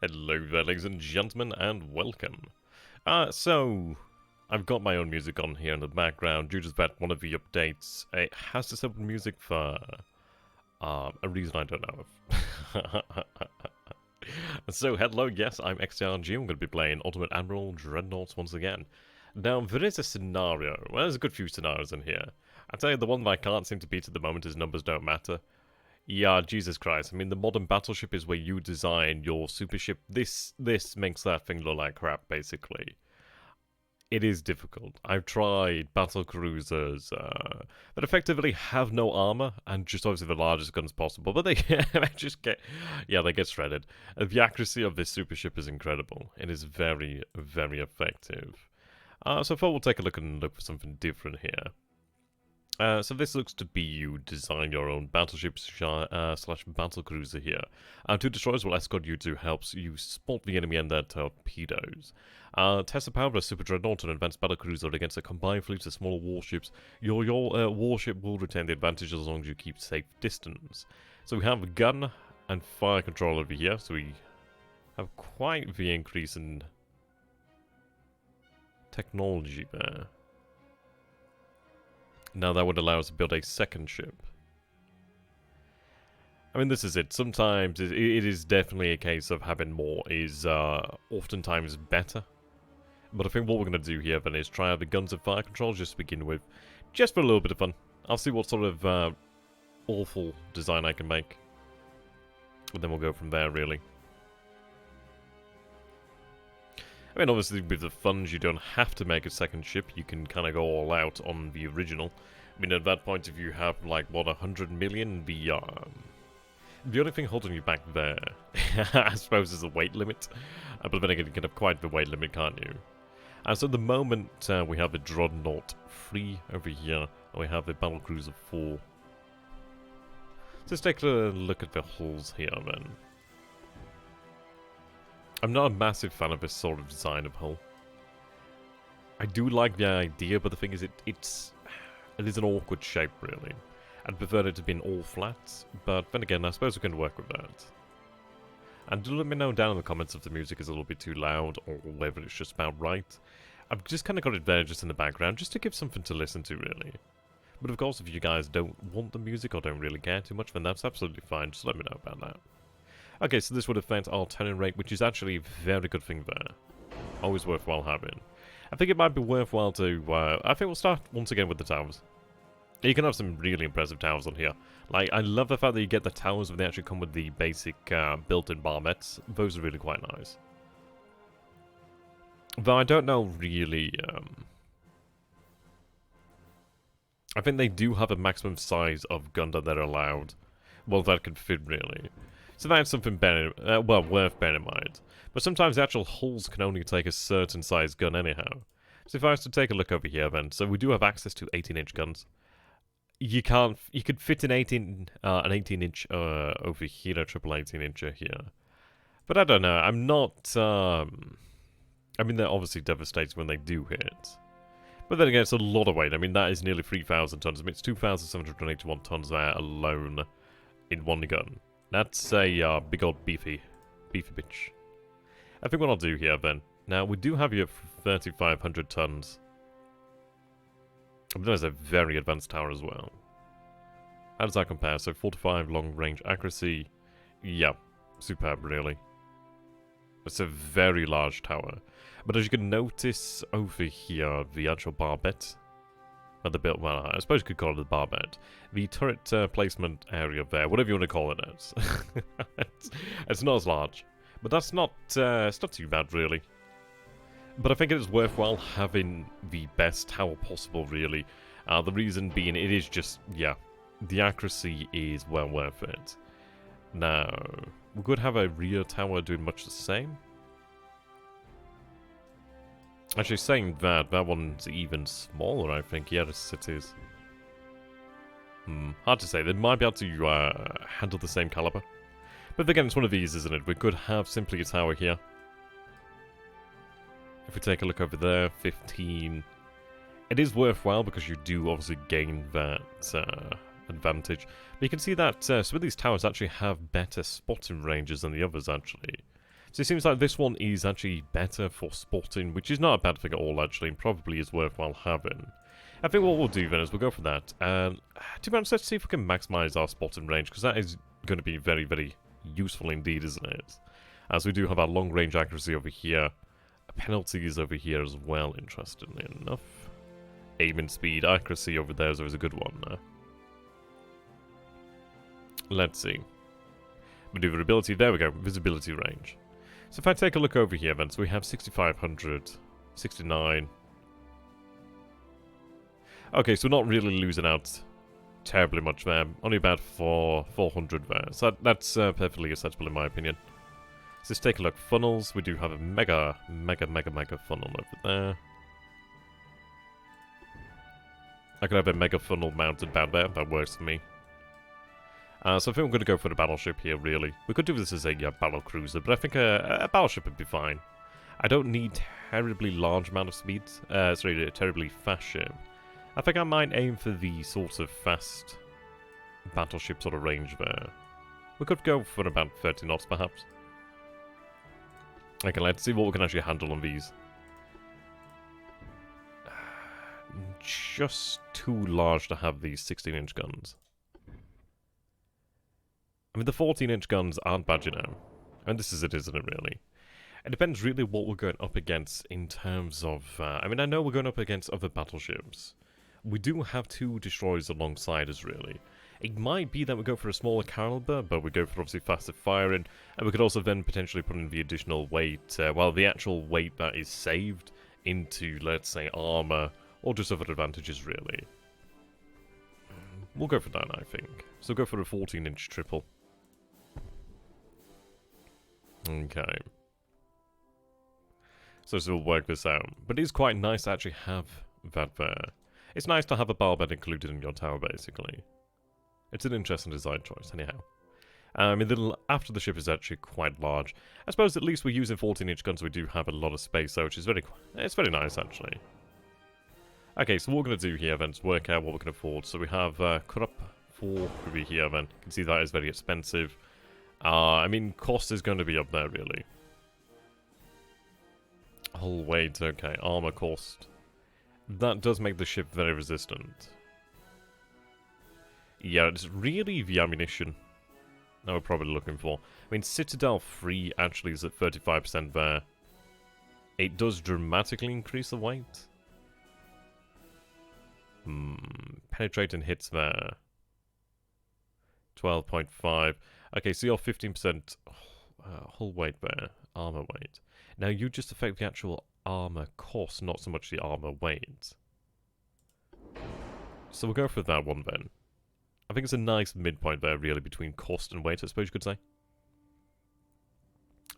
Hello there, ladies and gentlemen, and welcome. So, I've got my own music on here in the background due to the fact one of the updates, it has disabled music for a reason I don't know of. So, hello, yes, I'm XTRG, I'm going to be playing Ultimate Admiral Dreadnoughts once again. Now, there is a scenario, well, there's a good few scenarios in here. I'll tell you, the one that I can't seem to beat at the moment is numbers don't matter. Yeah, Jesus Christ. I mean, the modern battleship is where you design your super ship. This makes that thing look like crap, basically. It is difficult. I've tried battle cruisers that effectively have no armor and just obviously the largest guns possible, but they just get, yeah, they get shredded. The accuracy of this super ship is incredible. It is very, very effective. So far, we'll take a look and look for something different here. So this looks to be you design your own battleship slash battle cruiser here. Two destroyers will escort you to help you spot the enemy and their torpedoes. Test the power of a Super-Dreadnought, an advanced battle cruiser against a combined fleet of smaller warships. Your warship will retain the advantage as long as you keep safe distance. So we have a gun and fire control over here, so we have quite the increase in technology there. Now that would allow us to build a second ship. I mean, this is it. Sometimes it is definitely a case of having more is oftentimes better. But I think what we're going to do here then is try out the guns and fire controls just to begin with. Just for a little bit of fun. I'll see what sort of awful design I can make. And then we'll go from there, really. I mean, obviously, with the funds, you don't have to make a second ship. You can kind of go all out on the original. I mean, at that point, if you have, like, what, 100 million? The only thing holding you back there, I suppose, is the weight limit. But then again, you can have quite the weight limit, can't you? So at the moment, we have the Dreadnought 3 over here, and we have the Battlecruiser 4. Let's take a look at the hulls here, then. I'm not a massive fan of this sort of design of hull. I do like the idea, but the thing is, it is an awkward shape, really. I'd prefer it to be all flat, but then again, I suppose we can work with that. And do let me know down in the comments if the music is a little bit too loud, or whether it's just about right. I've just kind of got it there just in the background, just to give something to listen to, really. But of course, if you guys don't want the music, or don't really care too much, then that's absolutely fine, just let me know about that. Okay, so this would affect our turning rate, which is actually a very good thing there. Always worthwhile having. I think it might be worthwhile to, I think we'll start once again with the towers. You can have some really impressive towers on here. Like, I love the fact that you get the towers when they actually come with the basic built-in barbets. Those are really quite nice. Though I don't know really, I think they do have a maximum size of gun that they're allowed. Well, that can fit, really. So that's something worth bearing in mind. But sometimes the actual hulls can only take a certain size gun anyhow. So if I was to take a look over here then, so we do have access to 18-inch guns. You could fit an 18-inch over here, a triple 18-incher here. But I don't know, I'm not, I mean, they're obviously devastating when they do hit. But then again, it's a lot of weight. I mean, that is nearly 3,000 tons. I mean, it's 2,781 tons there alone in one gun. That's a big old beefy bitch. I think what I'll do here then. Now, we do have here 3,500 tons. But there's a very advanced tower as well. How does that compare? So 45 long range accuracy. Yeah, superb, really. It's a very large tower. But as you can notice over here, the actual barbette. Well, I suppose you could call it the barbette. The turret placement area there, whatever you want to call it as. it's not as large. But that's not, it's not too bad, really. But I think it is worthwhile having the best tower possible, really. The reason being, it is just, yeah, the accuracy is well worth it. Now, we could have a rear tower doing much the same. Actually, saying that, that one's even smaller, I think. Yes, it is. Hard to say. They might be able to handle the same caliber. But again, it's one of these, isn't it? We could have simply a tower here. If we take a look over there, 15. It is worthwhile because you do obviously gain that advantage. But you can see that some of these towers actually have better spotting ranges than the others, actually. So it seems like this one is actually better for spotting, which is not a bad thing at all, actually, and probably is worthwhile having. I think what we'll do then is we'll go for that, and to be honest, let's see if we can maximize our spotting range, because that is going to be very, very useful indeed, isn't it? As we do have our long-range accuracy over here, penalties over here as well, interestingly enough. Aim and speed, accuracy over there is always a good one. Let's see. Maneuverability, there we go, visibility range. So if I take a look over here then, so we have 6,500, 69. Okay, so we're not really losing out terribly much there, only about 400 there, so that's perfectly acceptable in my opinion. So let's take a look, funnels, we do have a mega funnel over there. I could have a mega funnel mounted down there, that works for me. So I think I'm going to go for the battleship here, really. We could do this as a battle cruiser, but I think a battleship would be fine. I don't need terribly large amount of speed. Sorry, a terribly fast ship. I think I might aim for the sort of fast battleship sort of range there. We could go for about 30 knots, perhaps. Okay, let's see what we can actually handle on these. Just too large to have these 16-inch guns. I mean, the 14-inch guns aren't bad, you know. And this is it, isn't it, really? It depends really what we're going up against in terms of... I mean, I know we're going up against other battleships. We do have 2 destroyers alongside us, really. It might be that we go for a smaller caliber, but we go for obviously faster firing, and we could also then potentially put in the additional weight, well, the actual weight that is saved into, let's say, armor, or just other advantages, really. We'll go for that, I think. So we'll go for a 14-inch triple. Okay. So we'll work this out. But it is quite nice to actually have that there. It's nice to have a barbed included in your tower, basically. It's an interesting design choice, anyhow. I mean, after the ship is actually quite large. I suppose at least we're using 14-inch guns, so we do have a lot of space, so which is it's very nice, actually. Okay, so what we're going to do here, then, is work out what we can afford. So we have Corrupt 4 over here, then. You can see that is very expensive. I mean, cost is going to be up there, really. Hull weight, okay. Armor cost. That does make the ship very resistant. Yeah, it's really the ammunition that we're probably looking for. I mean, Citadel 3 actually is at 35% there. It does dramatically increase the weight. Penetrating hits there. 12.5. Okay, so you're 15% hull weight there. Armor weight. Now, you just affect the actual armor cost, not so much the armor weight. So we'll go for that one then. I think it's a nice midpoint there, really, between cost and weight, I suppose you could say.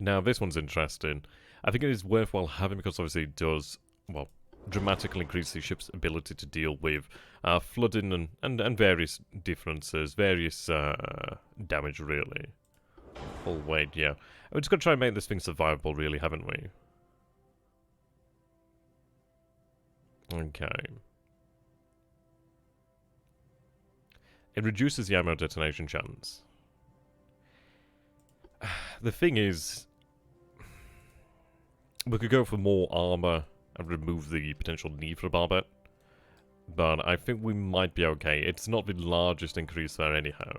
Now, this one's interesting. I think it is worthwhile having because obviously it does, well, dramatically increase the ship's ability to deal with flooding and various differences, various damage, really. Full weight, yeah. We're just going to try and make this thing survivable, really, haven't we? Okay. It reduces the ammo detonation chance. The thing is, we could go for more armor and remove the potential need for a barbette, but I think we might be okay. It's not the largest increase there anyhow.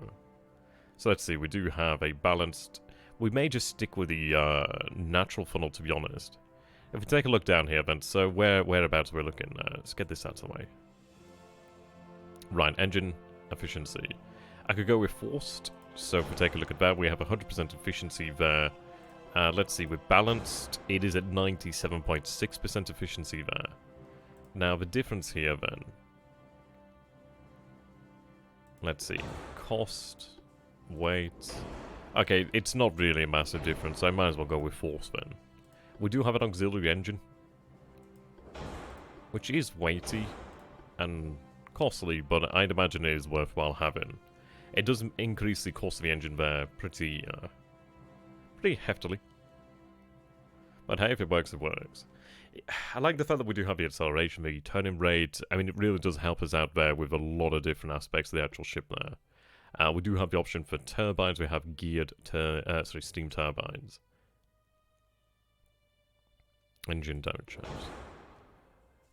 So let's see, we do have a balanced... We may just stick with the natural funnel, to be honest. If we take a look down here, then, so whereabouts we're looking, let's get this out of the way. Right, engine efficiency. I could go with forced, so if we take a look at that, we have 100% efficiency there. Let's see, with balanced, it is at 97.6% efficiency there. Now, the difference here, then. Let's see, cost, weight. Okay, it's not really a massive difference, so I might as well go with force then. We do have an auxiliary engine, which is weighty and costly, but I'd imagine it is worthwhile having. It does increase the cost of the engine there pretty heftily. But hey, if it works, it works. I like the fact that we do have the acceleration, the turning rate. I mean, it really does help us out there with a lot of different aspects of the actual ship there. We do have the option for turbines. We have geared steam turbines. Engine damage.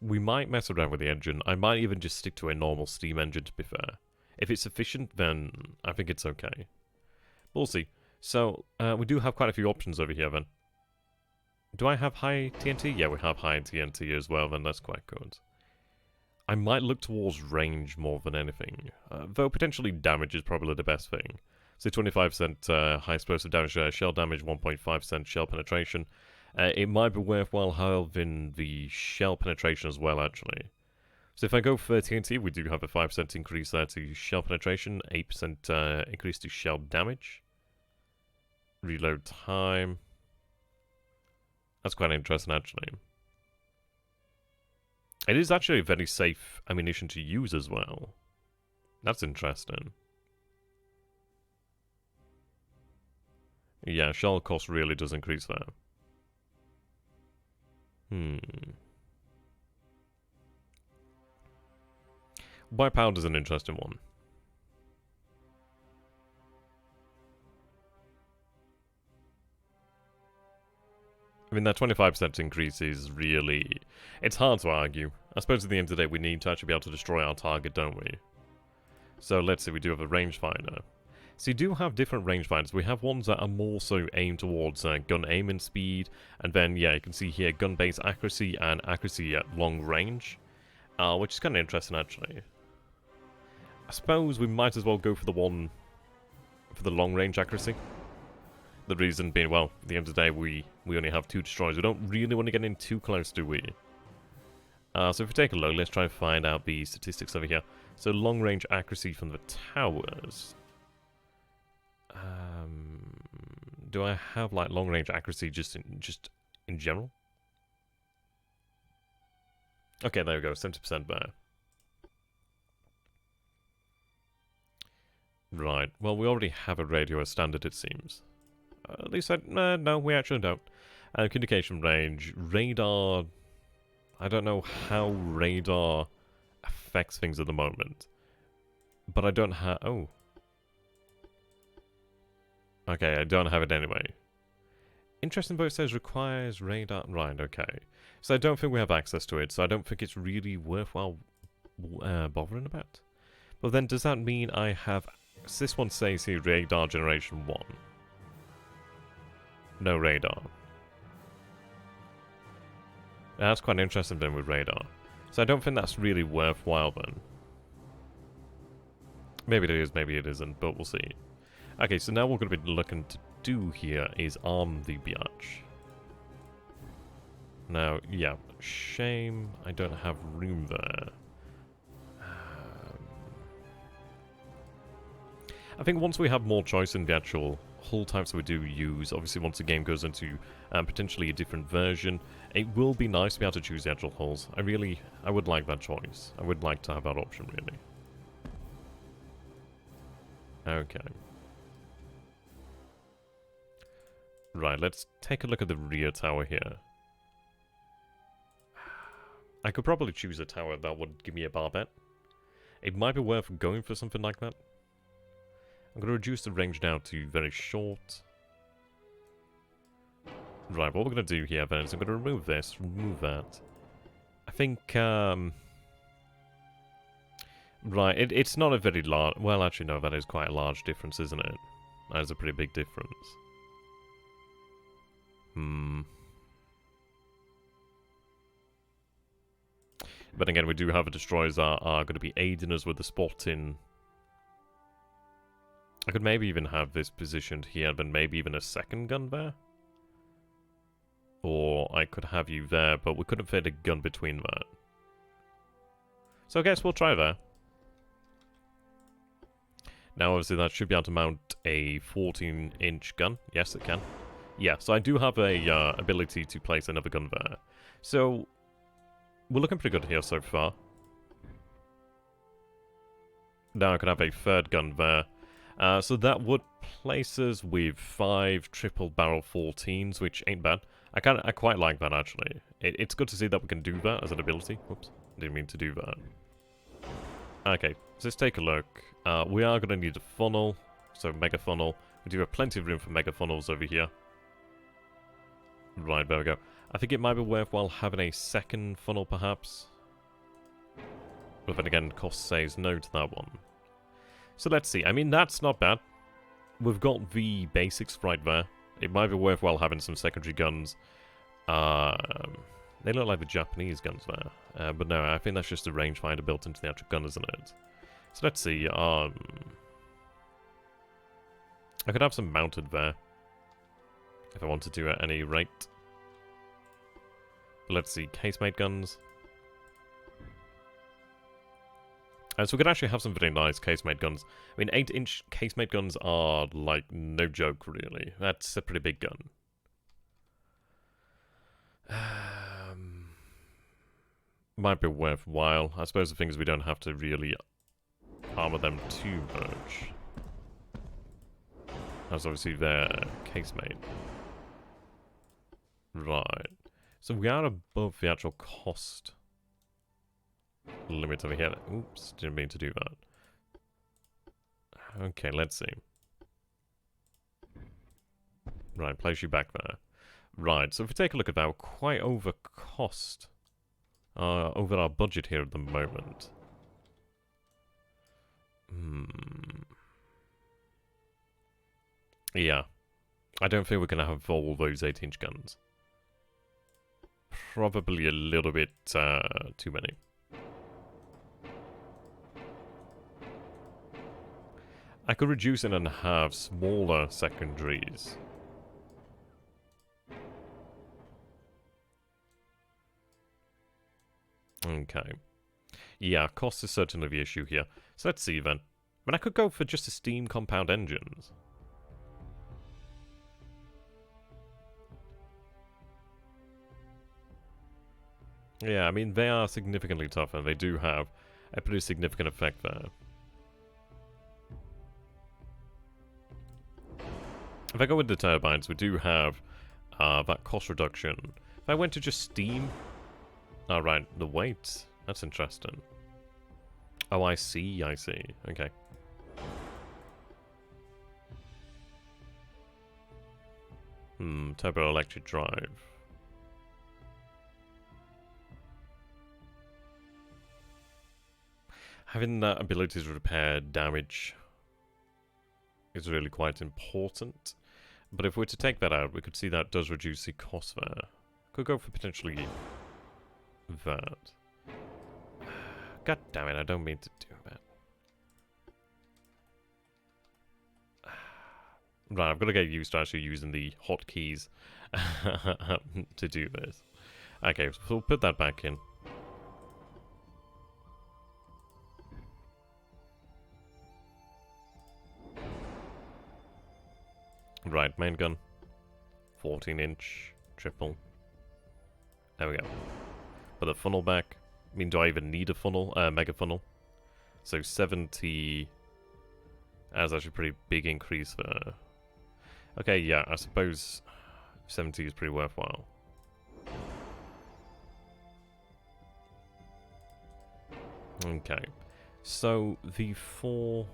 We might mess around with the engine. I might even just stick to a normal steam engine, to be fair. If it's sufficient, then I think it's okay. We'll see. So, we do have quite a few options over here, then. Do I have high TNT? Yeah, we have high TNT as well, then that's quite good. I might look towards range more than anything. Though potentially damage is probably the best thing. So 25% high explosive damage, shell damage, 1.5% shell penetration. It might be worthwhile having the shell penetration as well, actually. So if I go for TNT, we do have a 5% increase there to shell penetration, 8% increase to shell damage. Reload time. That's quite interesting, actually. It is actually a very safe ammunition to use as well. That's interesting. Yeah, shell cost really does increase there. White powder is an interesting one. I mean, that 25% increase is really... It's hard to argue. I suppose at the end of the day, we need to actually be able to destroy our target, don't we? So let's see, we do have a rangefinder. So you do have different rangefinders. We have ones that are more so aimed towards gun aim and speed. And then, yeah, you can see here gun base accuracy and accuracy at long range. Which is kind of interesting, actually. I suppose we might as well go for the one... for the long range accuracy. The reason being, well, at the end of the day, we only have 2 destroyers. We don't really want to get in too close, do we? So if we take a look, let's try and find out the statistics over here. So long range accuracy from the towers... do I have like long range accuracy just in general? Okay, there we go, 70% there. Right. Well, we already have a radio as standard, it seems. At least no, we actually don't. Communication range, radar. I don't know how radar affects things at the moment, but I don't have. Oh. Okay, I don't have it anyway. Interesting, but it says requires radar. Right, okay. So I don't think we have access to it, so I don't think it's really worthwhile bothering about. But then, does that mean I have... This one says here radar generation 1. No radar. That's quite interesting then with radar. So I don't think that's really worthwhile then. Maybe it is, maybe it isn't, but we'll see. Okay, so now what we're going to be looking to do here is arm the biatch. Now, yeah, shame I don't have room there. I think once we have more choice in the actual hull types we do use, obviously once the game goes into potentially a different version, it will be nice to be able to choose the actual hulls. I would like that choice. I would like to have that option, really. Okay. Right, let's take a look at the rear tower here. I could probably choose a tower that would give me a barbette. It might be worth going for something like that. I'm going to reduce the range now to very short. Right, what we're going to do here then is I'm going to remove this, remove that. I think, right, it's not a very large... Well, actually, no, that is quite a large difference, isn't it? That is a pretty big difference. But again, we do have destroyers that are going to be aiding us with the spotting. I could maybe even have this positioned here, then maybe even a second gun there. Or I could have you there, but we couldn't fit a gun between that. So I guess we'll try there. Now obviously that should be able to mount a 14-inch gun. Yes, it can. Yeah, so I do have a ability to place another gun there. So we're looking pretty good here so far. Now I can have a third gun there. So that would place us with 5 triple barrel 14s, which ain't bad. I quite like that, actually. It's good to see that we can do that as an ability. Whoops, didn't mean to do that. Okay, so let's take a look. We are going to need a funnel, so mega funnel. We do have plenty of room for mega funnels over here. Right, there we go. I think it might be worthwhile having a second funnel, perhaps. But then again, cost says no to that one. So let's see. I mean, that's not bad. We've got the basics right there. It might be worthwhile having some secondary guns. They look like the Japanese guns there. But no, I think that's just a rangefinder built into the actual gun, isn't it? So let's see. I could have some mounted there. If I wanted to at any rate. But let's see. Casemate guns. So we could actually have some very nice casemate guns. I mean, 8-inch casemate guns are, like, no joke, really. That's a pretty big gun. Might be worthwhile. I suppose the thing is we don't have to really armor them too much. That's obviously their casemate. Right. So we are above the actual cost limit over here. Oops, didn't mean to do that. Okay, let's see. Right, place you back there. Right, so if we take a look at that, we're quite over cost. Over our budget here at the moment. Yeah. I don't think we're going to have all those 8-inch guns. Probably a little bit too many. I could reduce it and have smaller secondaries. Okay. Yeah, cost is certainly the issue here. So let's see then. I mean, I could go for just the steam compound engines. Yeah, I mean, they are significantly tougher. They do have a pretty significant effect there. If I go with the turbines, we do have that cost reduction. If I went to just steam... Alright, the weight. That's interesting. Oh, I see, I see. Okay. Turbo electric drive. Having that ability to repair damage is really quite important. But if we were to take that out, we could see that does reduce the cost there. Could go for potentially that. God damn it, I don't mean to do that. Right, I've got to get used to actually using the hotkeys to do this. Okay, so we'll put that back in. Right, main gun. 14-inch, triple. There we go. Put the funnel back. I mean, do I even need a funnel? Mega funnel. So 70... That's actually a pretty big increase there. Okay, yeah, I suppose 70 is pretty worthwhile. Okay. So, the 4...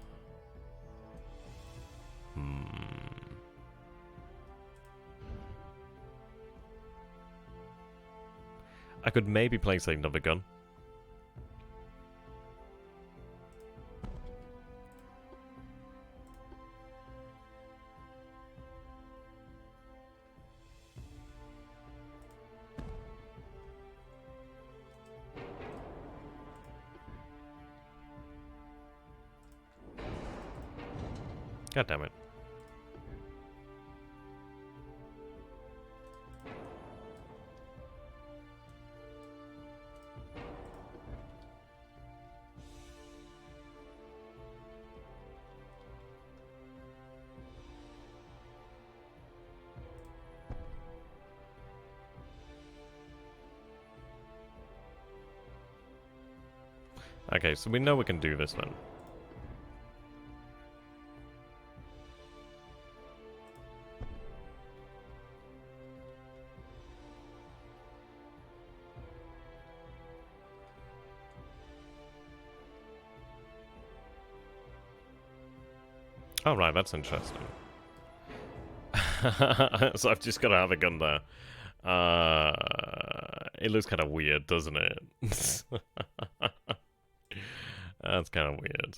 I could maybe place another gun. God damn it. Okay, so we know we can do this then. Oh, right, that's interesting. So I've just got to have a gun there. It looks kind of weird, doesn't it? That's kind of weird.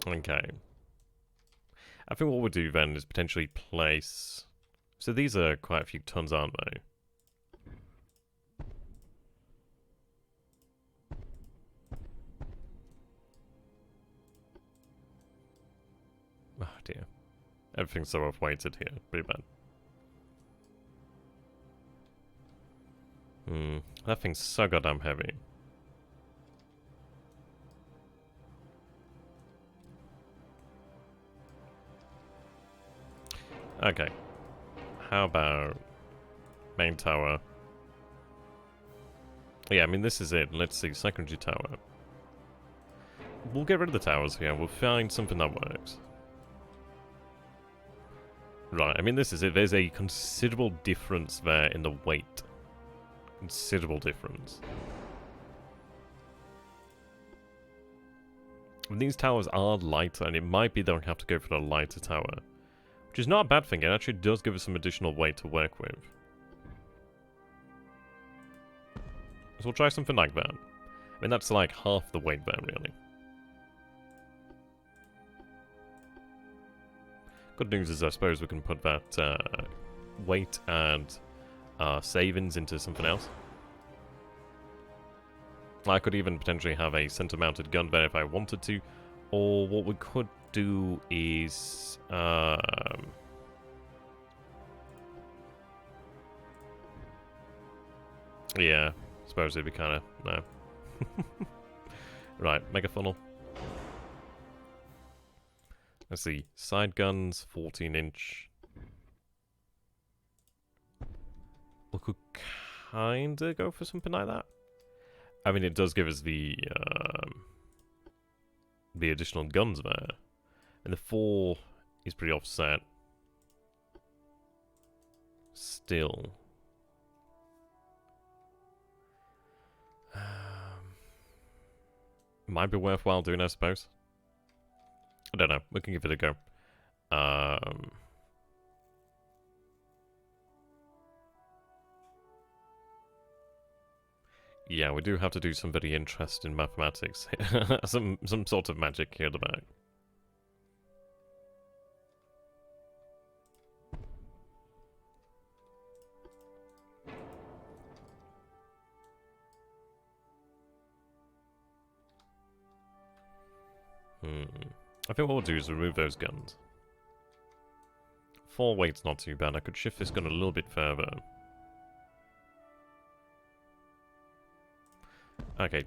Okay. I think what we'll do then is potentially place... So these are quite a few tons, aren't they? Oh dear. Everything's so off-weighted here. Pretty bad. That thing's so goddamn heavy. Okay. How about main tower? Yeah, I mean, this is it. Let's see. Secondary tower. We'll get rid of the towers here. We'll find something that works. Right, I mean, this is it. There's a considerable difference there in the weight. Considerable difference. And these towers are lighter, and it might be that we have to go for the lighter tower. Which is not a bad thing. It actually does give us some additional weight to work with. So we'll try something like that. I mean, that's like half the weight there, really. Good news is I suppose we can put that weight and savings into something else. I could even potentially have a center-mounted gun there if I wanted to. Or what we could do is... yeah, I suppose it'd be kind of... no. Right, mega funnel. Let's see, side guns, 14-inch. We could kinda go for something like that. I mean, it does give us the additional guns there. And the 4 is pretty offset. Still. Might be worthwhile doing, I suppose. I don't know. We can give it a go. Yeah, we do have to do some very interesting mathematics. some sort of magic here at the back. I think what we'll do is remove those guns. 4 weight's not too bad. I could shift this gun a little bit further. Okay.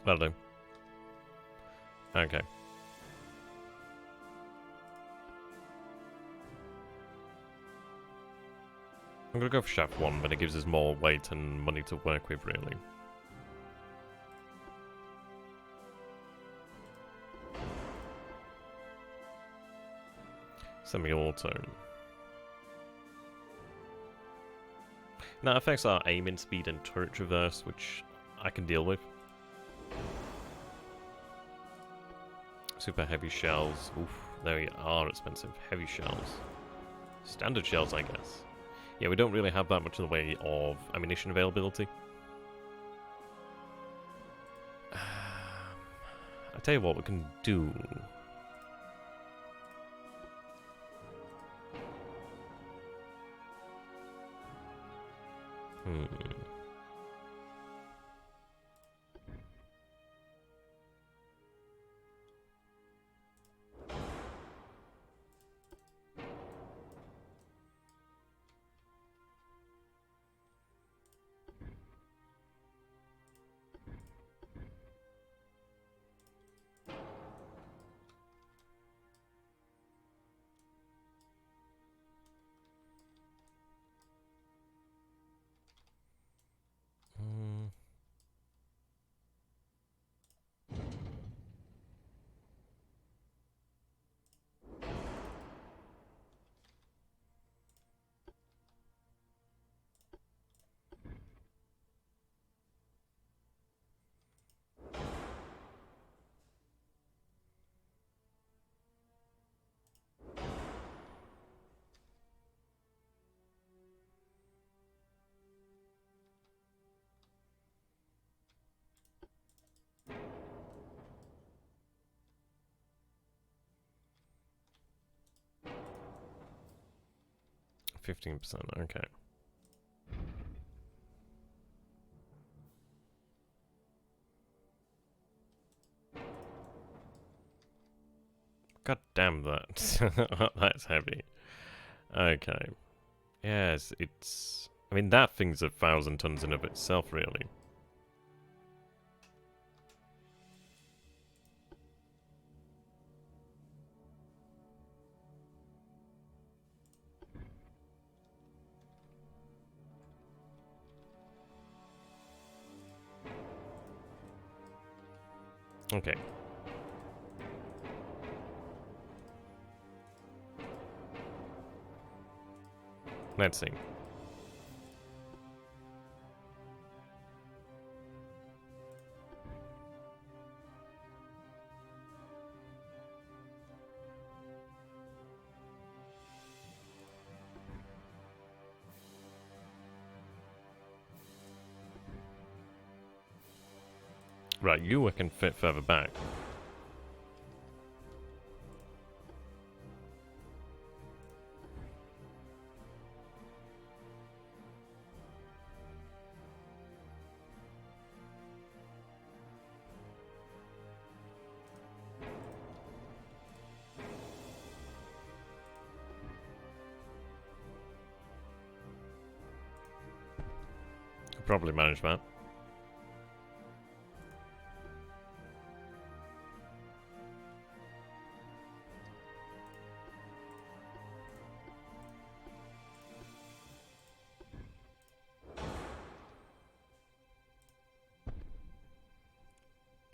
That'll do. Okay. I'm gonna go for shaft 1, but it gives us more weight and money to work with, really. Semi-auto. Now, it affects our aiming speed and turret traverse, which I can deal with. Super heavy shells. Oof, they are expensive. Heavy shells. Standard shells, I guess. Yeah, we don't really have that much in the way of ammunition availability. I tell you what we can do. 15%, okay. God damn that. That's heavy. Okay. Yes, it's... I mean, that thing's 1,000 tons in of itself, really. Okay. Let's see. Right, you can fit further back. Could probably manage that.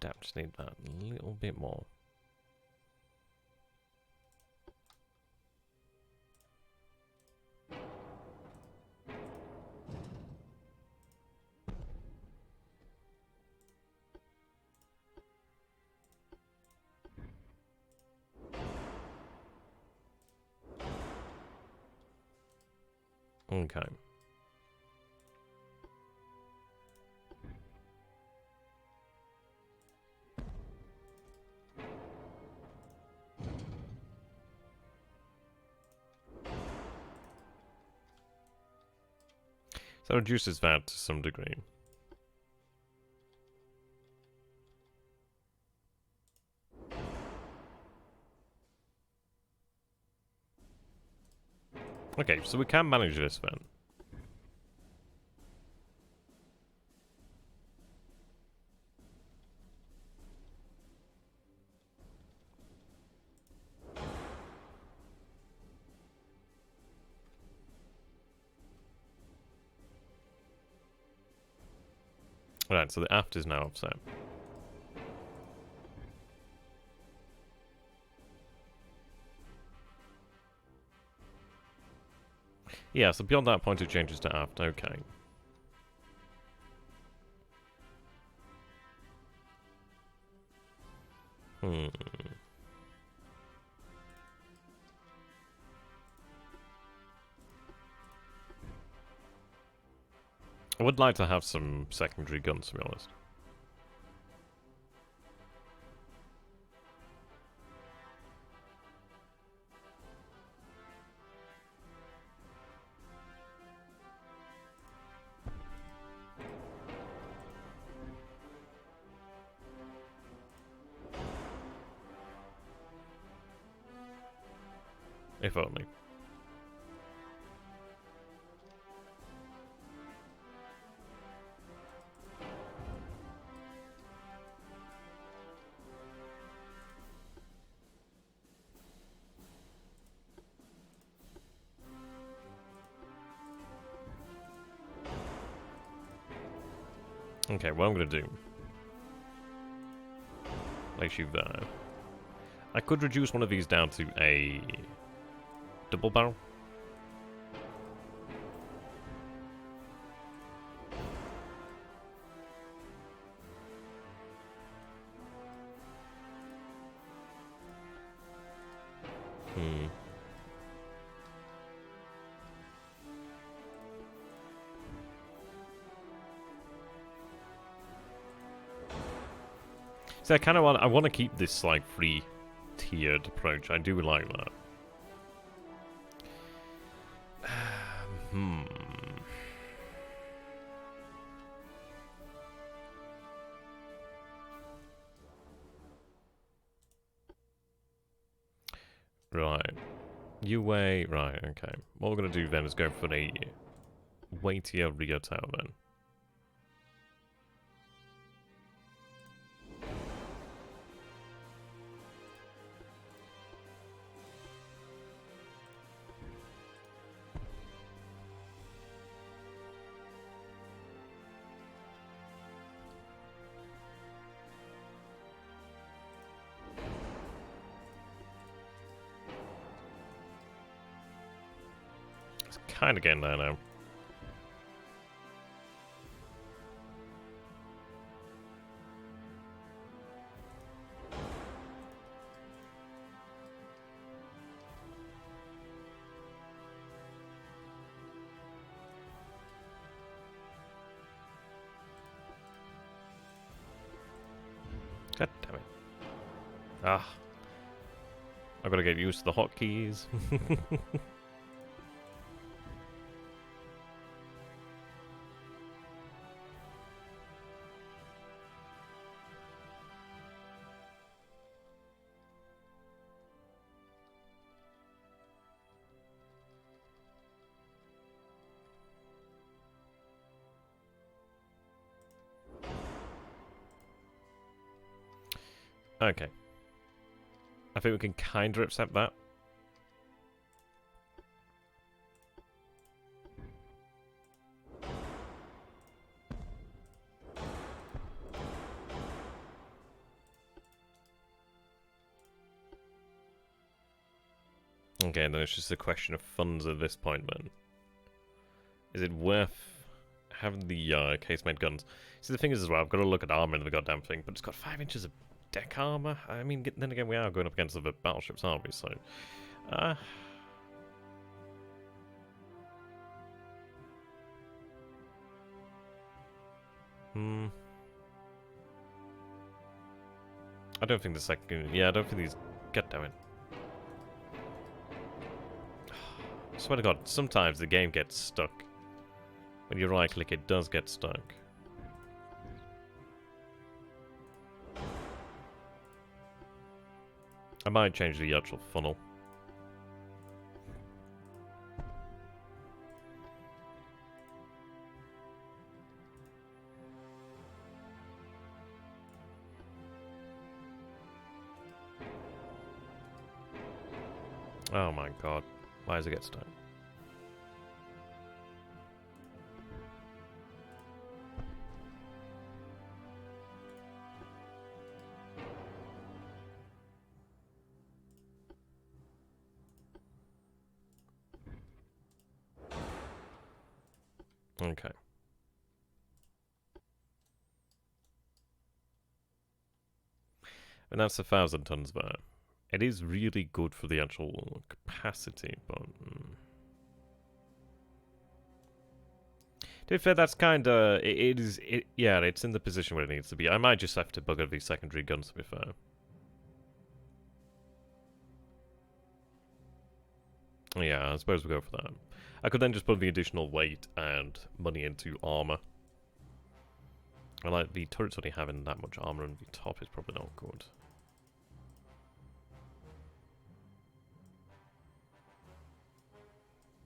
Damn, just need that a little bit more. Okay. So it reduces that to some degree. Okay, so we can manage this then. Right, so the aft is now upset. Yeah, so beyond that point it changes to aft, okay. Hmm. I would like to have some secondary guns, to be honest. If only. Okay, what I'm gonna do... Place you there. I could reduce one of these down to a... double barrel? Hmm. So I want to keep this like free-tiered approach. I do like that. Right. You weigh... Right, okay. What we're going to do then is go for a weightier rear tower then. Kind of getting there now. God damn it. Ah. I've got to get used to the hotkeys. Okay. I think we can kind of accept that. Okay, then it's just a question of funds at this point then. Is it worth having the case-made guns? See, the thing is as well, I've got to look at armor in the goddamn thing, but it's got 5 inches of deck armor. I mean, then again, we are going up against other battleships, aren't we? So, I don't think the second... Yeah, I don't think these... God damn it. I swear to God, sometimes the game gets stuck. When you right-click, it does get stuck. I might change the actual funnel. Oh my God. Why does it get stuck? Okay. And that's 1,000 tons there. It is really good for the actual capacity, but... To be fair, that's kinda... yeah, it's in the position where it needs to be. I might just have to bugger these secondary guns, to be fair. Yeah, I suppose we'll go for that. I could then just put the additional weight and money into armor. I like the turrets only having that much armor on the top is probably not good.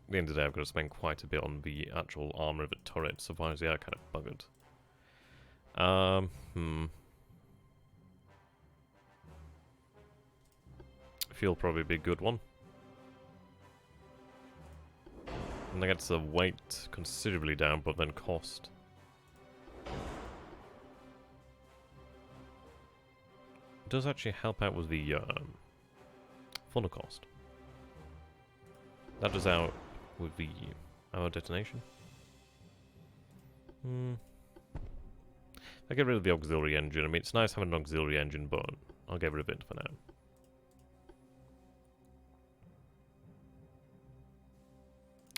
At the end of the day, I've got to spend quite a bit on the actual armor of the turrets, otherwise they are kind of buggered. Fuel probably be a good one. And that gets the weight considerably down, but then cost. It does actually help out with the funnel cost. That does out with the ammo detonation. I get rid of the auxiliary engine. I mean, it's nice having an auxiliary engine, but I'll get rid of it for now.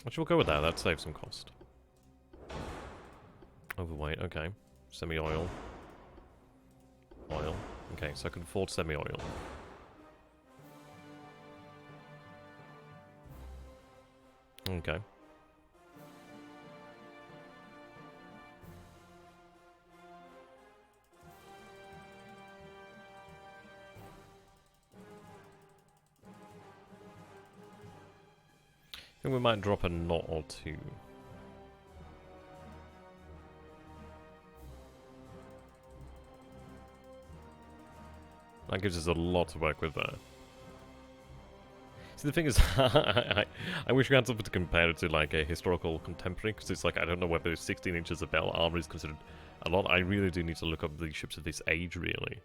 Actually, we'll go with that. That saves some cost. Overweight, okay. Semi-oil. Oil. Okay, so I can afford semi-oil. Okay. think we might drop a knot or two. That gives us a lot to work with there. See, the thing is, I wish we had something to compare it to, like, a historical contemporary, because it's like, I don't know whether 16 inches of battle armor is considered a lot. I really do need to look up the ships of this age, really.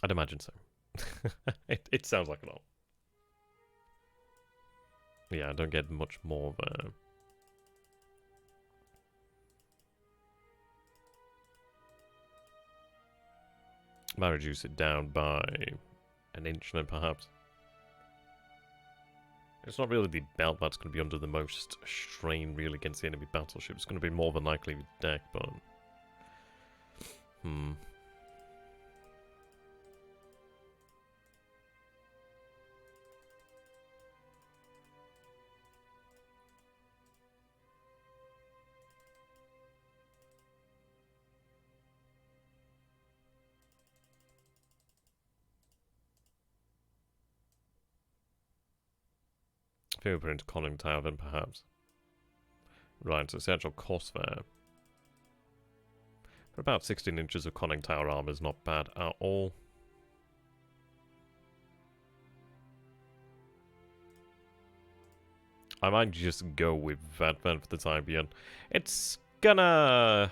I'd imagine so. It sounds like a lot. Yeah, I don't get much more there. Might reduce it down by an inch then, perhaps. It's not really the belt that's going to be under the most strain, really, against the enemy battleship. It's going to be more than likely the deck, but... I think we'll put into conning tower then, perhaps. Right, so it's the actual cost there. For about 16 inches of conning tower armor is not bad at all. I might just go with that then for the time being. It's gonna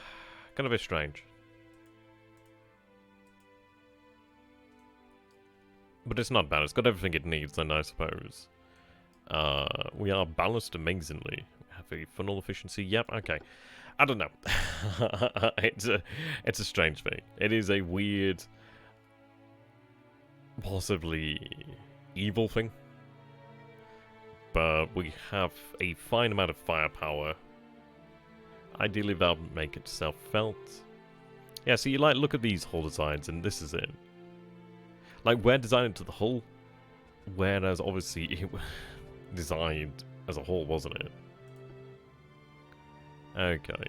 be strange. But it's not bad. It's got everything it needs then, I suppose. We are balanced amazingly. We have a funnel efficiency. Yep, okay. I don't know. It's a strange thing. It is a weird, possibly evil thing. But we have a fine amount of firepower. Ideally, that would make itself felt. Yeah, so you like look at these hull designs, and this is it. Like, we're designing to the hull, whereas obviously it designed as a whole, wasn't it? Okay.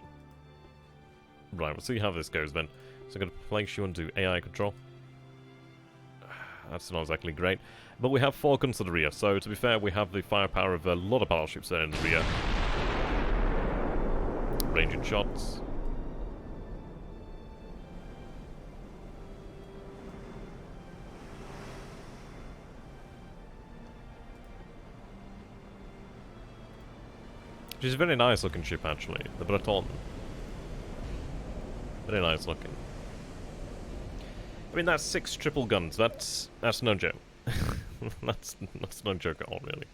Right, we'll see how this goes then. So I'm going to place you onto AI control. That's not exactly great. But we have 4 guns to the rear, so to be fair, we have the firepower of a lot of battleships there in the rear. Ranging shots. Which is a very nice looking ship, actually. The Breton. Very nice looking. I mean, that's 6 triple guns. That's no joke. that's no joke at all, really.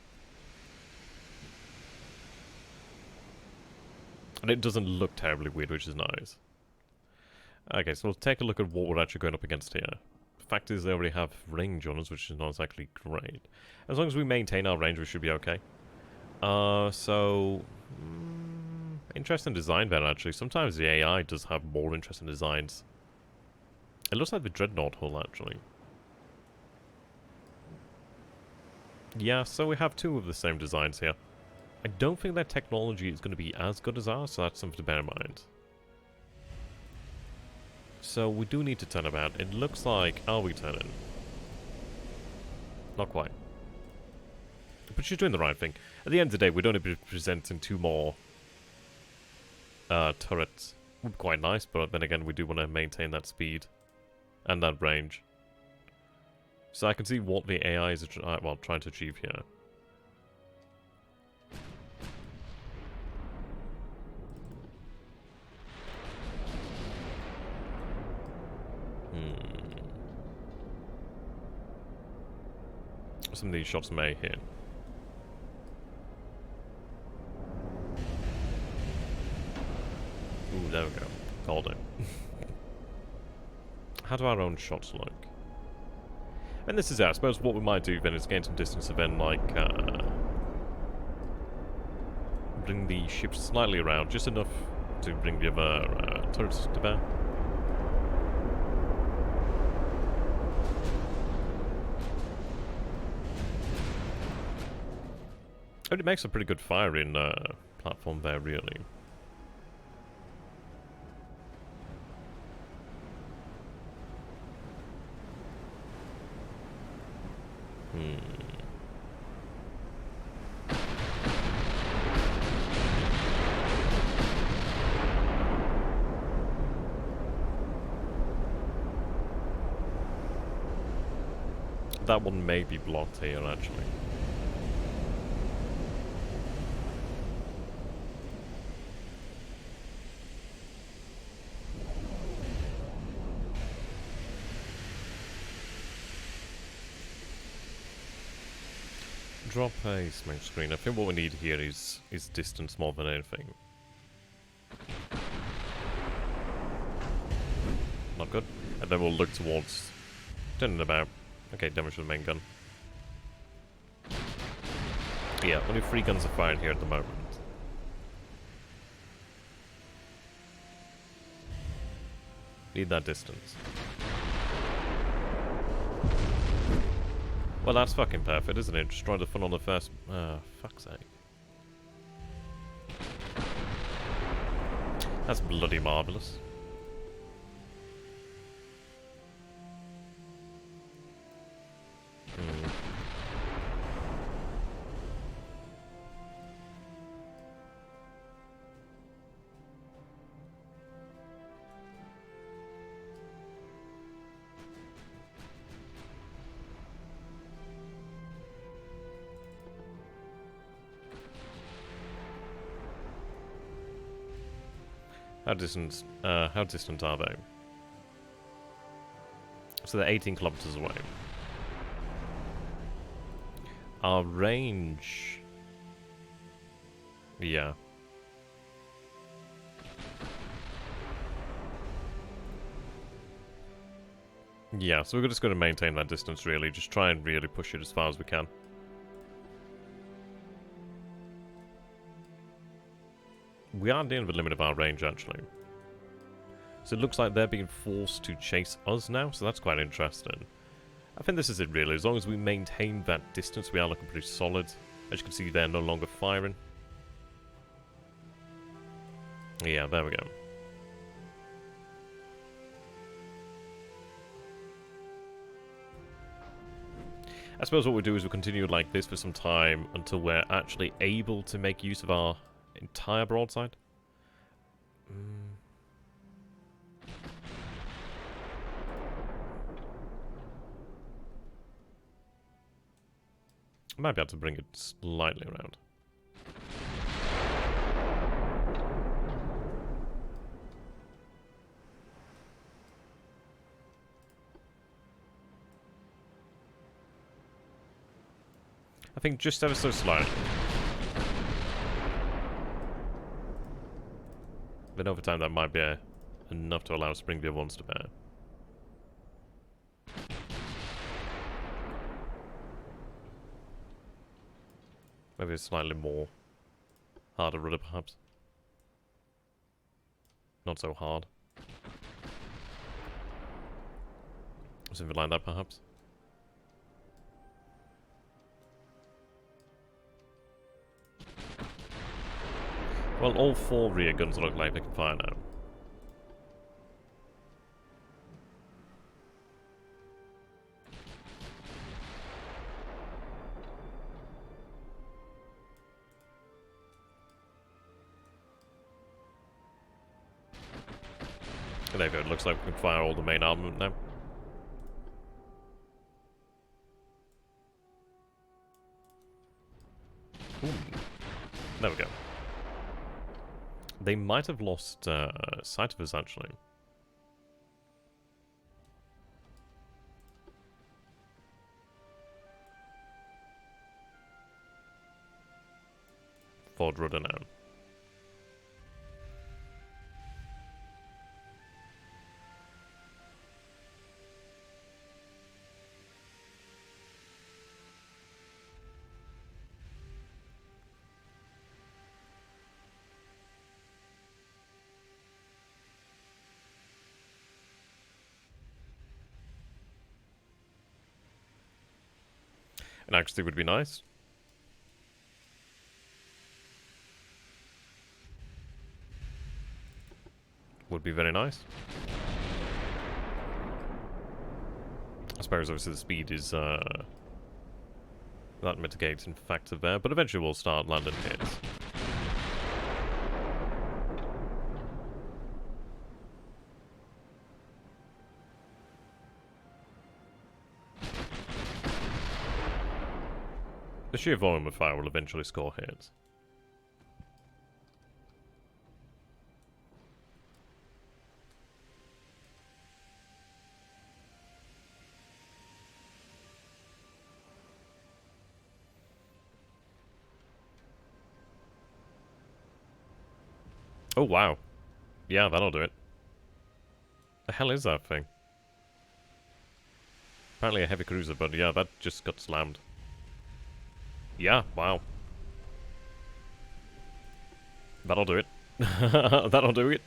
And it doesn't look terribly weird, which is nice. Okay, so we'll take a look at what we're actually going up against here. The fact is, they already have range on us, which is not exactly great. As long as we maintain our range, we should be okay. Interesting design there, actually. Sometimes the AI does have more interesting designs. It looks like the Dreadnought hull, actually. Yeah, so we have 2 of the same designs here. I don't think their technology is going to be as good as ours, so that's something to bear in mind. So we do need to turn about. It looks like... Are we turning? Not quite. But she's doing the right thing. At the end of the day, we'd only be presenting 2 more turrets. Would be quite nice, but then again, we do want to maintain that speed and that range. So I can see what the AI is trying to achieve here. Some of these shots may hit. Ooh, there we go. Called it. How do our own shots look? And this is it. I suppose what we might do then is gain some distance and then, like, bring the ship slightly around, just enough to bring the other turrets to bear. It makes a pretty good firing platform there, really. Hmm. That one may be blocked here, actually. Drop a smoke screen. I think what we need here is distance more than anything. Not good. And then we'll look towards turning about. Okay, damage to the main gun. Yeah, only 3 guns are fired here at the moment. Need that distance. Well, that's fucking perfect, isn't it? Destroy the fun on the first... fuck's sake. That's bloody marvellous. How distant are they? So they're 18 kilometers away. Our range... Yeah. Yeah, so we're just going to maintain that distance, really. Just try and really push it as far as we can. We are near the limit of our range, actually. So it looks like they're being forced to chase us now, so that's quite interesting. I think this is it, really. As long as we maintain that distance, we are looking pretty solid. As you can see, they're no longer firing. Yeah, there we go. I suppose what we'll do is we'll continue like this for some time until we're actually able to make use of our entire broadside. I might be able to bring it slightly around. I think just ever so slightly. Then over time that might be enough to allow us to bring the other ones to bear. Maybe a slightly more harder rudder, perhaps. Not so hard. Something like that, perhaps. Well, all 4 rear guns look like they can fire now. There you go, it looks like we can fire all the main armament now. Ooh. There we go. They might have lost sight of us, actually. Forward rudder now. An XTRG would be nice. Would be very nice. I suppose obviously the speed is That mitigates in factor there, but eventually we'll start landing hits. The sheer volume of fire will eventually score hits. Oh, wow. Yeah, that'll do it. The hell is that thing? Apparently a heavy cruiser, but yeah, that just got slammed. Yeah, wow. That'll do it. That'll do it.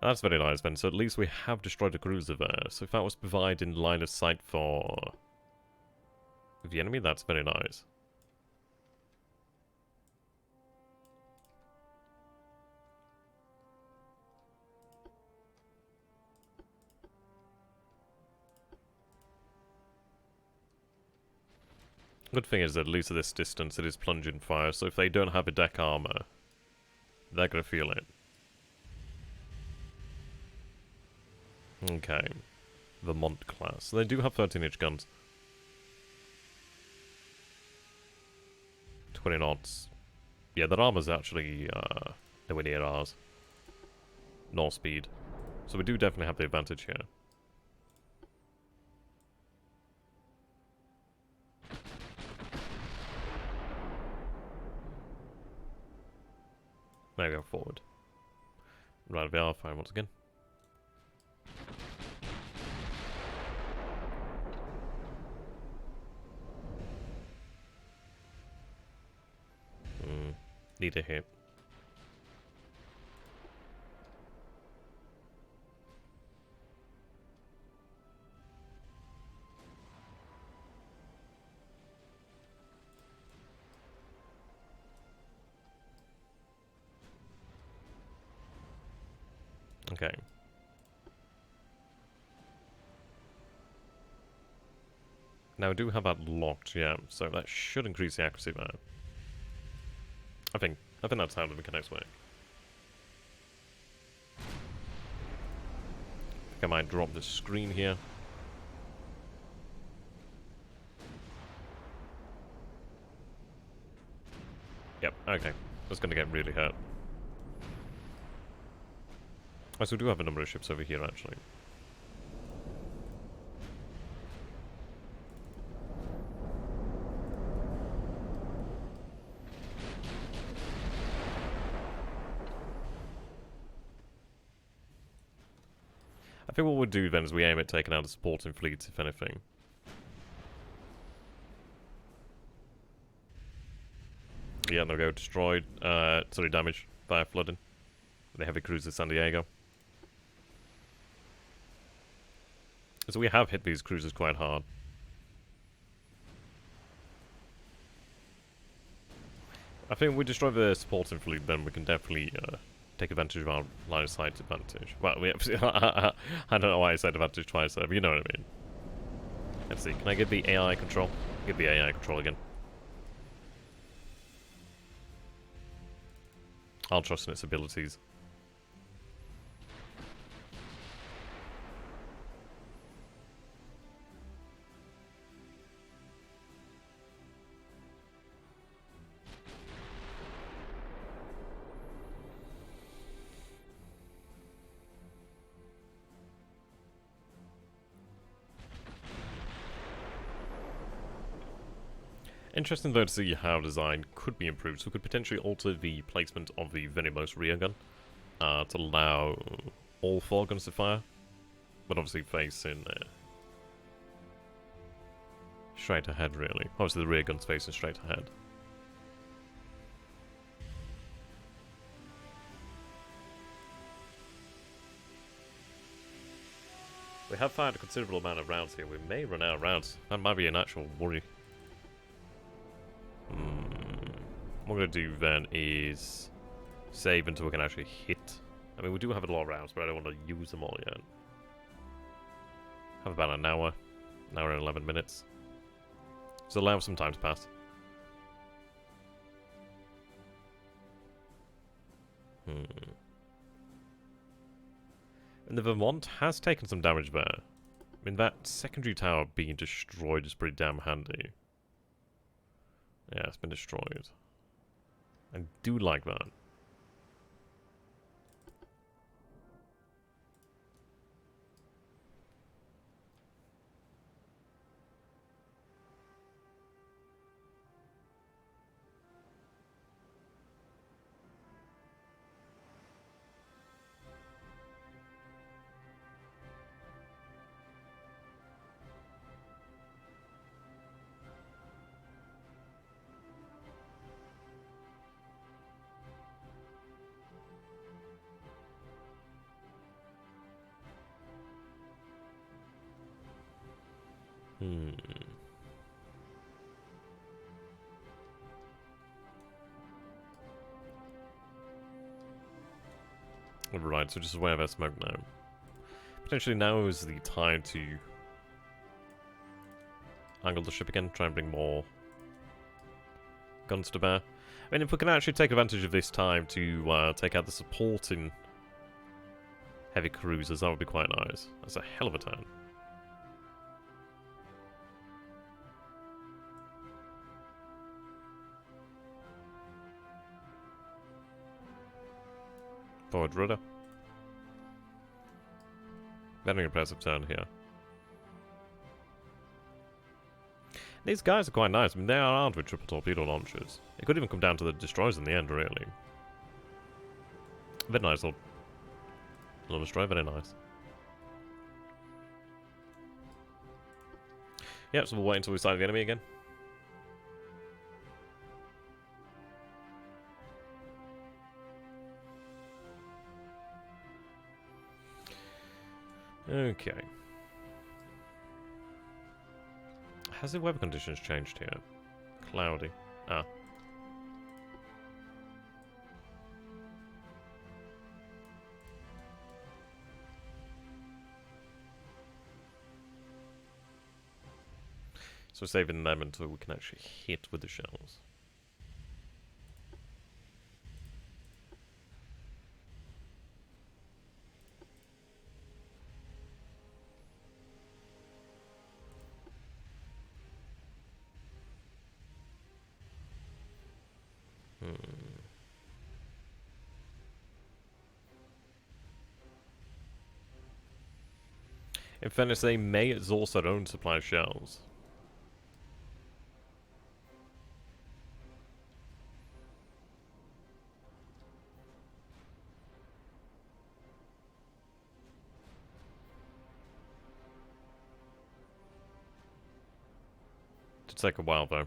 That's very nice, then. So at least we have destroyed a cruiser there. So if that was providing line of sight for the enemy, that's very nice. Good thing is that at least at this distance it is plunging fire, so if they don't have a deck armor, they're gonna feel it. Okay. Vermont class. So they do have 13-inch guns. 20 knots. Yeah, their armor's actually nowhere near ours. Nor speed. So we do definitely have the advantage here. There we go, forward. Right, we are fine once again. Need a hit. Okay. Now we do have that locked, yeah, so that should increase the accuracy there. I think that's how the mechanics work. I think I might drop the screen here. Yep, okay. That's gonna get really hurt. Oh, so we do have a number of ships over here, actually. I think what we'll do then is we aim at taking out the supporting fleets, if anything. Yeah, they'll go destroyed. Sorry, damaged by flooding. The heavy cruiser San Diego. So we have hit these cruisers quite hard. I think if we destroy the supporting fleet, then we can definitely take advantage of our line of sight advantage. Well, we I don't know why I said advantage twice there, but you know what I mean. Let's see, can I get the AI control? Give the AI control again. I'll trust in its abilities. Interesting though to see how design could be improved, so we could potentially alter the placement of the Venomous rear gun to allow all 4 guns to fire, but obviously facing straight ahead really. Obviously the rear gun's facing straight ahead. We have fired a considerable amount of rounds here, we may run out of rounds. That might be an actual worry. What we're going to do then is save until we can actually hit. I mean, we do have a lot of rounds, but I don't want to use them all yet. Have about an hour and 11 minutes. So allow some time to pass. And the Vermont has taken some damage there. I mean, that secondary tower being destroyed is pretty damn handy. Yeah, it's been destroyed. I do like that. Right, so just aware of that smoke now. Potentially now is the time to angle the ship again, try and bring more guns to bear. I mean, if we can actually take advantage of this time to take out the supporting heavy cruisers, that would be quite nice. That's a hell of a turn. Forward rudder. Very impressive turn here. These guys are quite nice. I mean, they are armed with triple torpedo launchers. It could even come down to the destroyers in the end, really. Very nice little destroyer, very nice. Yep, so we'll wait until we sight the enemy again. Okay. Has the weather conditions changed here? Cloudy. Ah. So we're saving them until we can actually hit with the shells. In fairness, they may exhaust their own supply of shells. It'll take a while, though.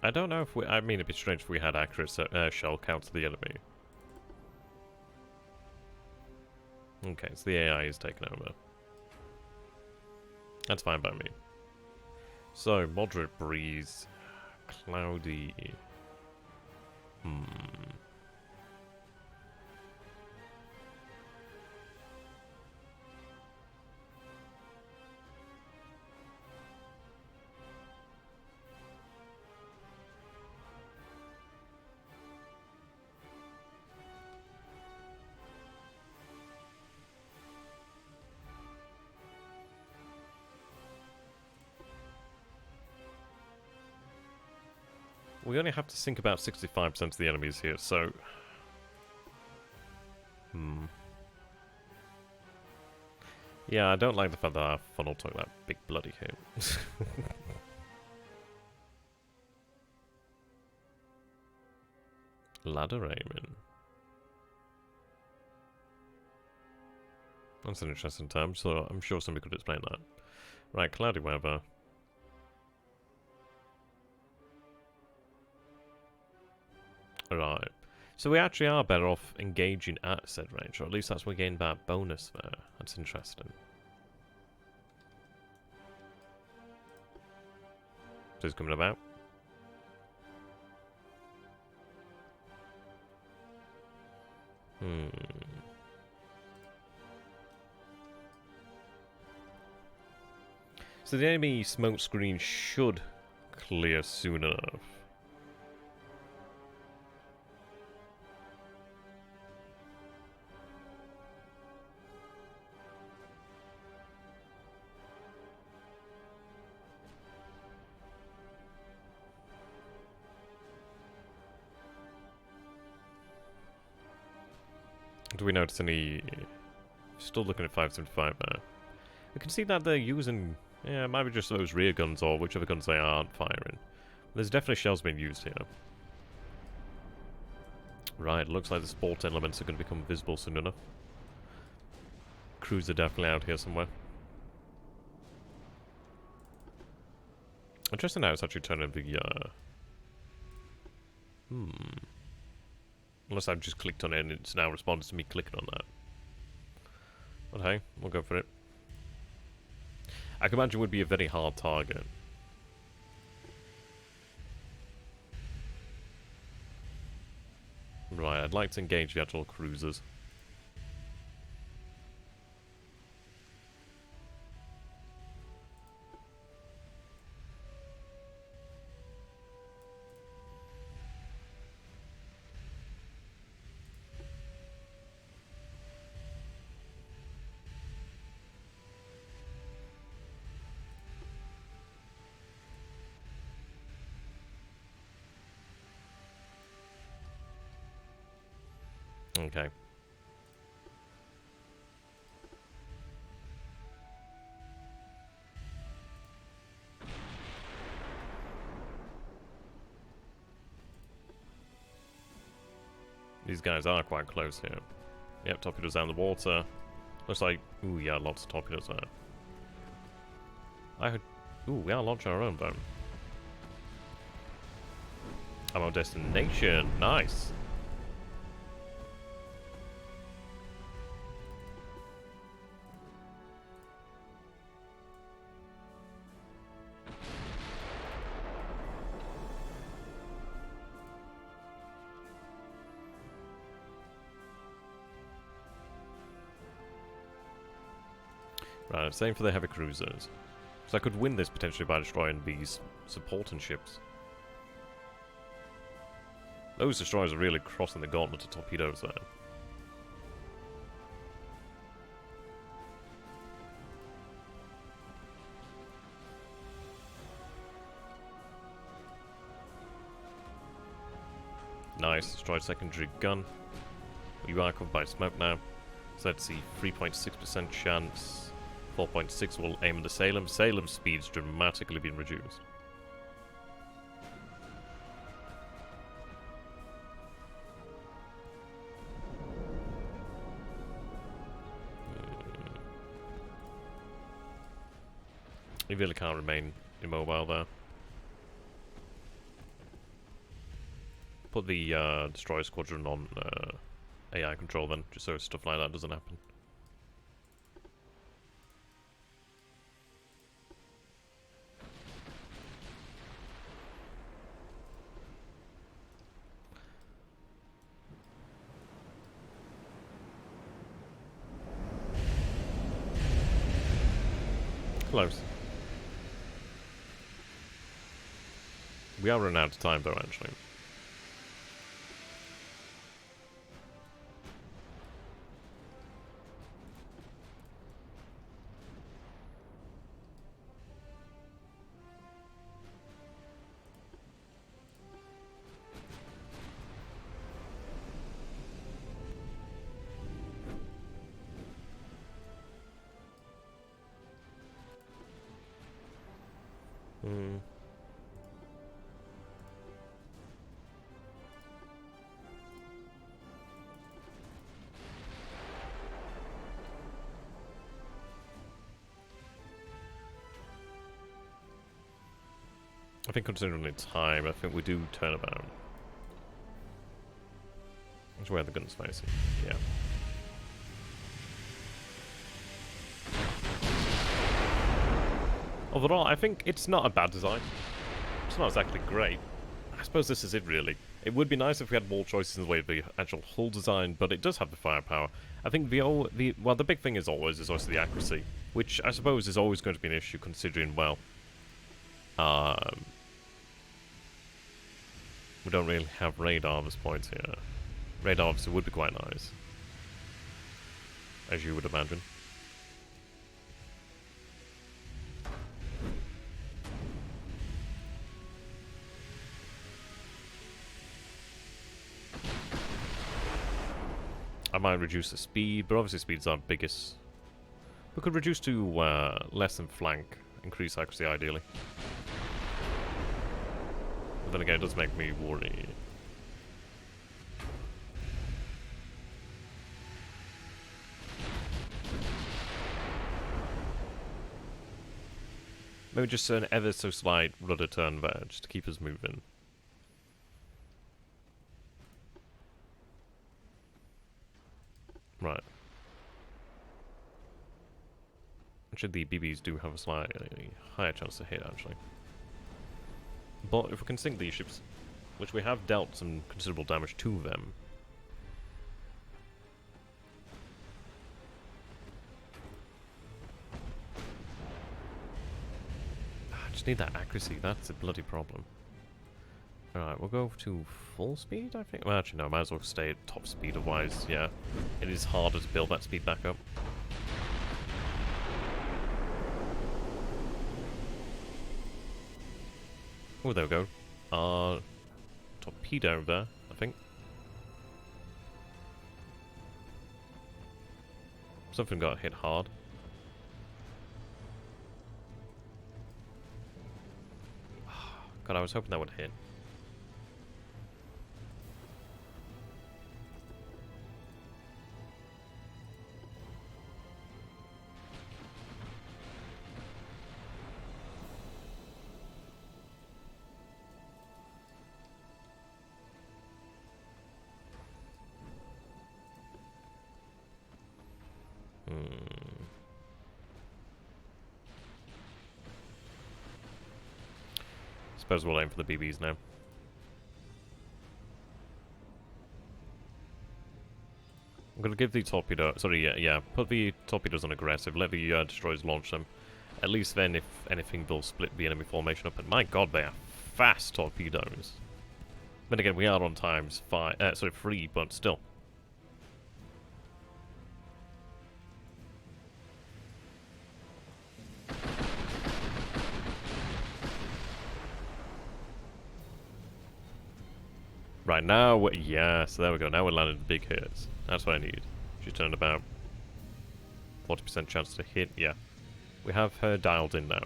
I don't know if we... I mean, it'd be strange if we had accurate shell count to the enemy. Okay, so the AI is taken over. That's fine by me. So, moderate breeze. Cloudy. We only have to sink about 65% of the enemies here, so... Yeah, I don't like the fact that our funnel took that big bloody hit. Ladder aiming. That's an interesting term, so I'm sure somebody could explain that. Right, cloudy weather. Right. So we actually are better off engaging at said range, or at least that's where we gain that bonus there. That's interesting. So he's coming about. So the enemy smoke screen should clear soon enough. Do we notice any... Still looking at 575 there. We can see that they're using... Yeah, it might be just those rear guns or whichever guns they aren't firing. There's definitely shells being used here. Right, looks like the sport elements are going to become visible soon enough. Crews are definitely out here somewhere. Interesting how it's actually turning the... Unless I've just clicked on it and it's now responded to me clicking on that. But hey, we'll go for it. I can imagine it would be a very hard target. Right, I'd like to engage the actual cruisers. Okay. These guys are quite close here. Yep, torpedoes down the water. Looks like... Ooh, yeah, lots of torpedoes there. Ooh, we are launching our own boat. I'm on destination. Nice. Right, same for the heavy cruisers. So I could win this potentially by destroying these supporting ships. Those destroyers are really crossing the gauntlet of torpedoes there. Nice, destroyed secondary gun. You are covered by smoke now. So let's see, 3.6% chance. 4.6 will aim at the Salem. Salem's speed's dramatically been reduced. You really can't remain immobile there. Put the destroyer squadron on AI control then, just so stuff like that doesn't happen. Close. We are running out of time though, actually. I think considering the time, I think we do turn about. That's where the gun's facing. Yeah. Overall, I think it's not a bad design. It's not exactly great. I suppose this is it, really. It would be nice if we had more choices in the way of the actual hull design, but it does have the firepower. I think well, the big thing is always the accuracy, which I suppose is always going to be an issue considering, well, we don't really have radar at this point here. Radar obviously would be quite nice, as you would imagine. I might reduce the speed, but obviously speed's our biggest. We could reduce to less than flank, increase accuracy ideally. But then again, it does make me worry. Maybe just an ever so slight rudder turn there, just to keep us moving. Right. Actually, the BBs do have a slightly higher chance to hit, actually. But if we can sink these ships, which we have dealt some considerable damage to them. I just need that accuracy, that's a bloody problem. Alright, we'll go to full speed, I think. Well, actually, no, I might as well stay at top speed, otherwise, yeah, it is harder to build that speed back up. Oh, there we go. Torpedo there, I think. Something got hit hard. God, I was hoping that would hit. Suppose we'll aim for the BBs now. I'm gonna give the torpedo. Sorry, yeah. Put the torpedoes on aggressive. Let the destroyers launch them. At least then, if anything, they'll split the enemy formation up. And my God, they are fast torpedoes. Then again, we are on times 3, but still. Right, now, yeah, so there we go. Now we're landing the big hits. That's what I need. She's turned about 40% chance to hit. Yeah. We have her dialed in now.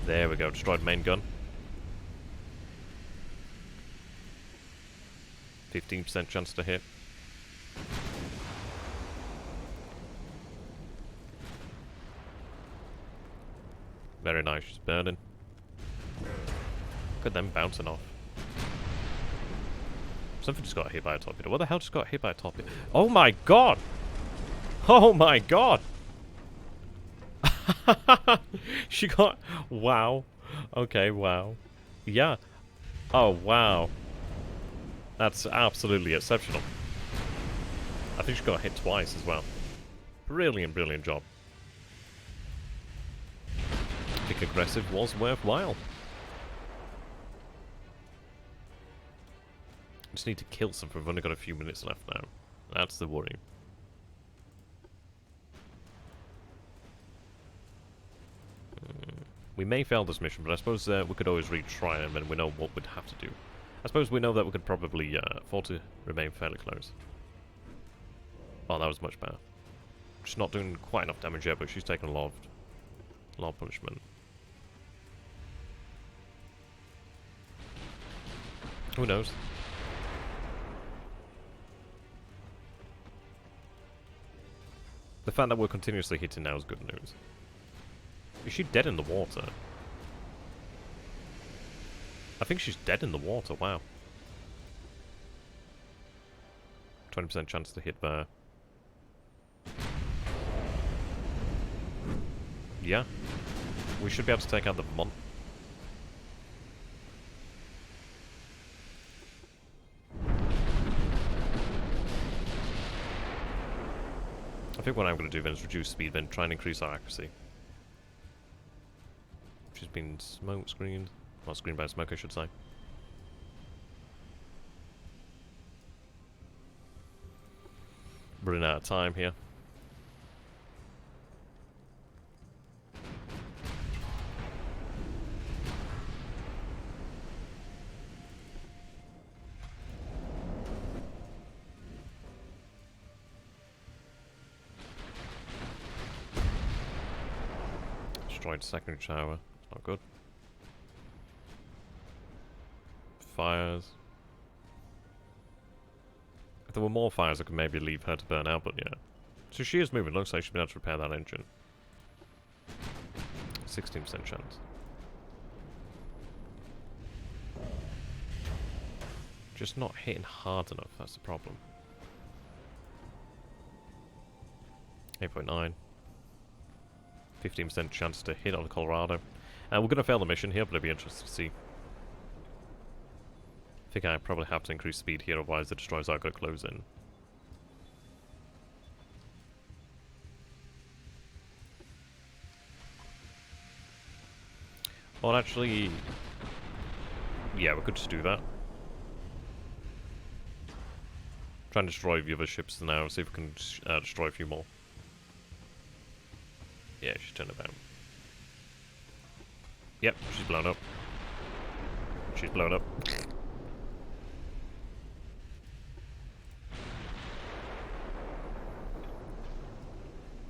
There we go. Destroyed main gun. 15% chance to hit. Very nice, she's burning. Look at them bouncing off. Something just got hit by a torpedo. What the hell just got hit by a torpedo? Oh my God! Oh my God! She got... Wow. Okay, wow. Yeah. Oh, wow. That's absolutely exceptional. I think she got hit twice as well. Brilliant, brilliant job. I think aggressive was worthwhile. Just need to kill something. We've only got a few minutes left now. That's the worry. We may fail this mission, but I suppose we could always retry it, and then we know what we'd have to do. I suppose we know that we could probably afford to remain fairly close. Oh, that was much better. She's not doing quite enough damage yet, but she's taking a lot of punishment. Who knows? The fact that we're continuously hitting now is good news. Is she dead in the water? I think she's dead in the water, wow. 20% chance to hit there. Yeah. We should be able to take out the Vermont. I think what I'm going to do then is reduce speed, then try and increase our accuracy. She's been smoke screened. Well, screened by smoke, I should say. Running out of time here. Destroyed secondary tower. It's not good. Fires. If there were more fires, I could maybe leave her to burn out, but yeah. So she is moving. Looks like she's been able to repair that engine. 16% chance. Just not hitting hard enough, that's the problem. 8.9. 15% chance to hit on the Colorado. And we're going to fail the mission here, but it'll be interesting to see. I think I probably have to increase speed here, otherwise the destroyers are going to close in. Well, actually... yeah, we could just do that. Try and destroy the other ships now, see if we can destroy a few more. Yeah, she's turned about. Yep, she's blown up. She's blown up.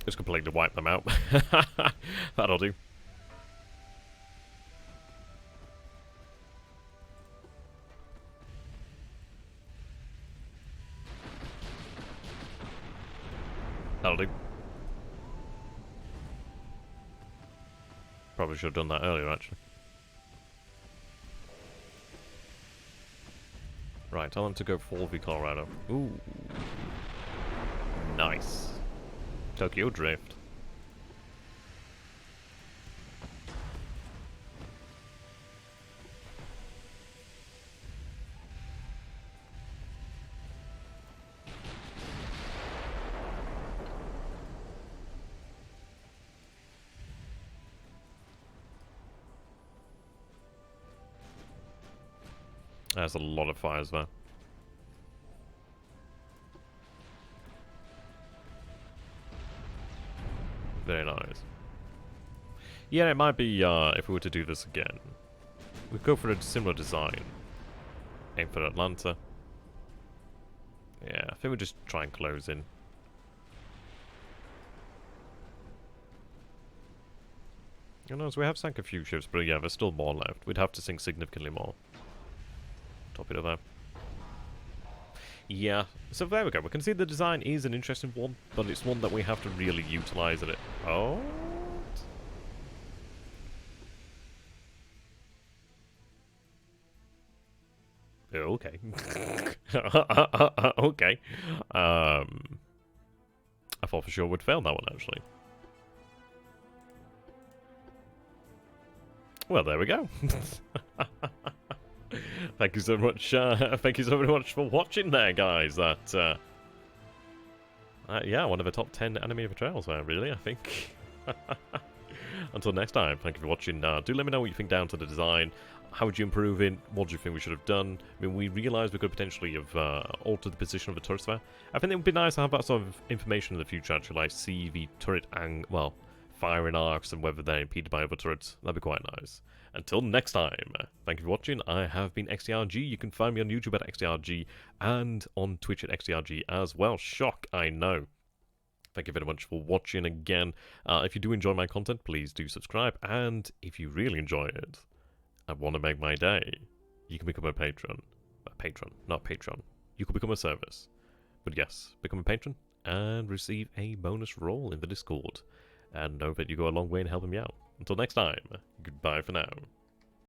Just completely wipe them out. That'll do. That'll do. Probably should have done that earlier, actually. Right, tell them to go for the Colorado. Ooh. Nice. Tokyo Drift. There's a lot of fires there. Very nice. Yeah, it might be, if we were to do this again, we'd go for a similar design. Aim for Atlanta. Yeah, I think we'll just try and close in. You know, so we have sank a few ships, but yeah, there's still more left. We'd have to sink significantly more. Top it there. Yeah, so there we go. We can see the design is an interesting one, but it's one that we have to really utilize in it. Oh. Okay. Okay. I thought for sure we'd fail that one, actually. Well, there we go. Thank you so much. Thank you so very much for watching there, guys. That, yeah, one of the top 10 anime betrayals there, really, I think. Until next time, thank you for watching. Do let me know what you think down to the design. How would you improve it? What do you think we should have done? I mean, we realised we could potentially have altered the position of the turret there. I think it would be nice to have that sort of information in the future, actually, like see the turret well, firing arcs and whether they're impeded by other turrets. That'd be quite nice. Until next time, thank you for watching. I have been XTRG. You can find me on YouTube at XTRG and on Twitch at XTRG as well. Shock, I know. Thank you very much for watching again. If you do enjoy my content, please do subscribe. And if you really enjoy it and want to make my day, you can become a patron. A patron, not Patreon. You can become a service. But yes, become a patron and receive a bonus role in the Discord. And know that you go a long way in helping me out. Until next time, goodbye for now.